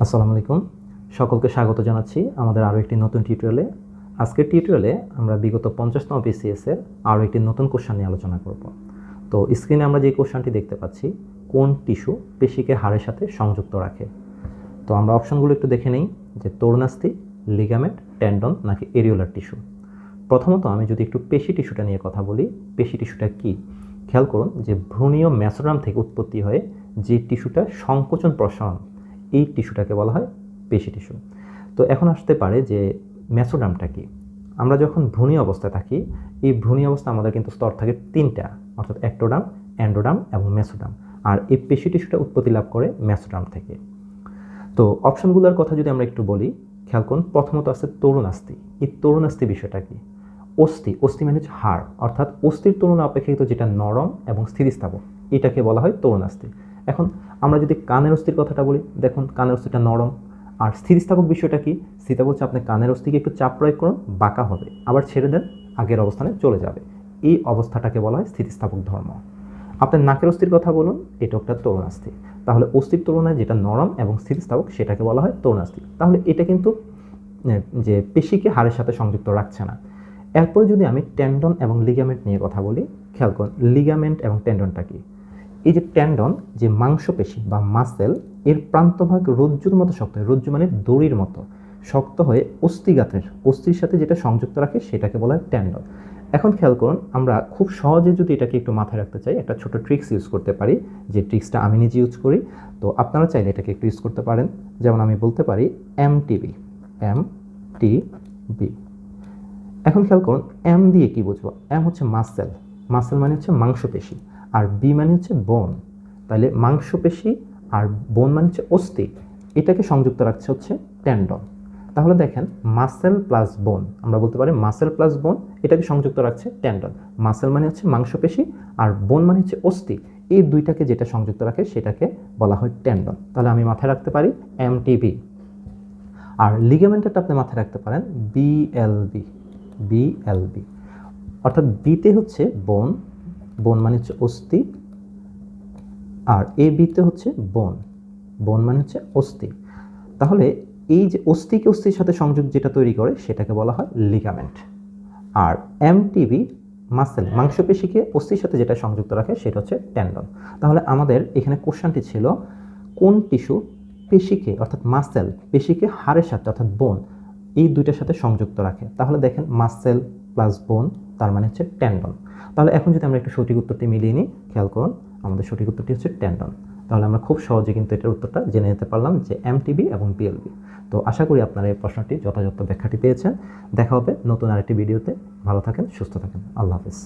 আসসালামু আলাইকুম, সকলকে স্বাগত জানাচ্ছি আমাদের আরও একটি নতুন টিউটোরিয়ালে। আজকের টিউটোরিয়ালে আমরা বিগত 50তম বিসিএসের আরও একটি নতুন কোশ্চেন নিয়ে আলোচনা করব। তো স্ক্রিনে আমরা যে কোশ্চেনটি দেখতে পাচ্ছি, কোন টিস্যু পেশিকে হাড়ের সাথে সংযুক্ত রাখে। তো আমরা অপশনগুলো একটু দেখে নেই যে তরুণাস্থি, লিগামেন্ট, টেন্ডন নাকি এরিওলার টিস্যু। প্রথমত আমি যদি একটু পেশি টিস্যুটা নিয়ে কথা বলি, পেশি টিস্যুটা কি খেয়াল করুন যে ভ্রূণীয় মেসোডার্ম থেকে উৎপত্তি হয়ে যে টিস্যুটা সংকোচন প্রসারণ, এই টিস্যুটাকে বলা হয় পেশি টিস্যু। তো এখন আসতে পারে যে মেসোডার্মটা কি। আমরা যখন ভ্রূণীয় অবস্থায় থাকি, এই ভ্রূণীয় অবস্থা আমাদের কিন্তু স্তর থাকে তিনটা, অর্থাৎ অ্যাক্টোডার্ম, এন্ডোডার্ম এবং মেসোডার্ম। আর এই পেশি টিস্যুটা উৎপত্তি লাভ করে মেসোডার্ম থেকে। তো অপশনগুলোর কথা যদি আমরা একটু বলি, খেয়াল করুন প্রথমত আছে তরুণাস্থি। এই তরুণাস্থি বিষয়টা কি? অস্থি মানে হচ্ছে হাড়, অর্থাৎ অস্থির তুলনা অপেক্ষাকৃত যেটা নরম এবং স্থিতিস্থাপক, এটাকে বলা হয় তরুণাস্থি। এখন আমরা যদি কানের অস্থির কথাটা বলি, দেখুন কানের অস্থিটা নরম। আর স্থিতিস্থাপক বিষয়টা কি? স্থিতিস্থাপক হচ্ছে আপনি কানের অস্থিকে একটু চাপ প্রয়োগ করুন, বাঁকা হবে, আবার ছেড়ে দেন, আগের অবস্থানে চলে যাবে। এই অবস্থাটাকে বলা হয় স্থিতিস্থাপক ধর্ম। আপনার নাকের অস্থির কথা বলুন, এটা একটা তরুণাস্থি। তাহলে অস্থির তুলনায় যেটা নরম এবং স্থিতিস্থাপক সেটাকে বলা হয় তরুণাস্থি। তাহলে এটা কিন্তু যে পেশিকে হাড়ের সাথে সংযুক্ত রাখছে না। এরপরে যদি আমি টেন্ডন এবং লিগামেন্ট নিয়ে কথা বলি, খেয়াল করুন লিগামেন্ট এবং টেন্ডনটা কি। এই যে টেন্ডন, যে মাংসপেশি বা মাসেল, এর প্রান্তভাগ রজ্জুর মতো শক্ত হয়, রজ্জু মানে দড়ির মতো শক্ত হয়ে অস্থির সাথে যেটা সংযুক্ত রাখে সেটাকে বলা হয় টেন্ডন। এখন খেয়াল করুন, আমরা খুব সহজে যদি এটাকে একটু মাথায় রাখতে চাই, একটা ছোট ট্রিক্স ইউজ করতে পারি, যে ট্রিক্সটা আমি নিজে ইউজ করি। তো আপনারা চাইলে এটাকে একটু ইউজ করতে পারেন। যেমন আমি বলতে পারি এমটিবি, এমটিবি। এখন খেয়াল করুন এম দিয়ে কি বুঝবো? এম হচ্ছে মাসেল, মাসেল মানে হচ্ছে মাংসপেশি, আর বি মানে হচ্ছে বোন। তাহলে মাংসপেশি আর বোন মানে হচ্ছে অস্থি, এটাকে সংযুক্ত রাখছে হচ্ছে টেন্ডন। তাহলে দেখেন মাসেল প্লাস বোন, আমরা বলতে পারি মাসেল প্লাস বোন, এটাকে সংযুক্ত রাখছে টেন্ডন। মাসেল মানে হচ্ছে মাংসপেশি আর বোন মানে হচ্ছে অস্থি, এই দুইটাকে যেটা সংযুক্ত রাখে সেটাকে বলা হয় টেন্ডন। তাহলে আমি মাথায় রাখতে পারি এমটিবি। আর লিগামেন্টটা আপনি মাথায় রাখতে পারেন বিএলবি, বিএলবি। অর্থাৎ বিতে হচ্ছে বোন, বোন মানে হচ্ছে অস্থি, আর এ বিতে হচ্ছে বোন, বোন মানে হচ্ছে অস্থি। তাহলে এই যে অস্থিকে অস্থির সাথে সংযোগ যেটা তৈরি করে সেটাকে বলা হয় লিগামেন্ট। আর এমটিবি মাসেল, মাংসপেশিকে অস্থির সাথে যেটা সংযুক্ত রাখে সেটা হচ্ছে টেন্ডন। তাহলে আমাদের এখানে কোশ্চেনটি ছিল কোন টিস্যু পেশিকে অর্থাৎ মাসেল পেশিকে হাড়ের সাথে অর্থাৎ বোন এই দুইটার সাথে সংযুক্ত রাখে। তাহলে দেখেন মাসেল প্লাস বোন তার মানে হচ্ছে টেন্ডন। তাহলে এখন যদি আমরা একটু সঠিক উত্তরটি মিলিয়ে নিই, খেয়াল করুন আমাদের সঠিক উত্তরটি হচ্ছে টেন্ডন। তাহলে আমরা খুব সহজে কিন্তু এটার উত্তরটা জেনে নিতে পারলাম যে এমটিবি এবং বিএলবি। তো আশা করি আপনারা এই প্রশ্নটি যথাযথ ব্যাখ্যাটি পেয়েছেন। দেখা হবে নতুন আরেকটি ভিডিওতে। ভালো থাকেন, সুস্থ থাকেন, আল্লাহ হাফেজ।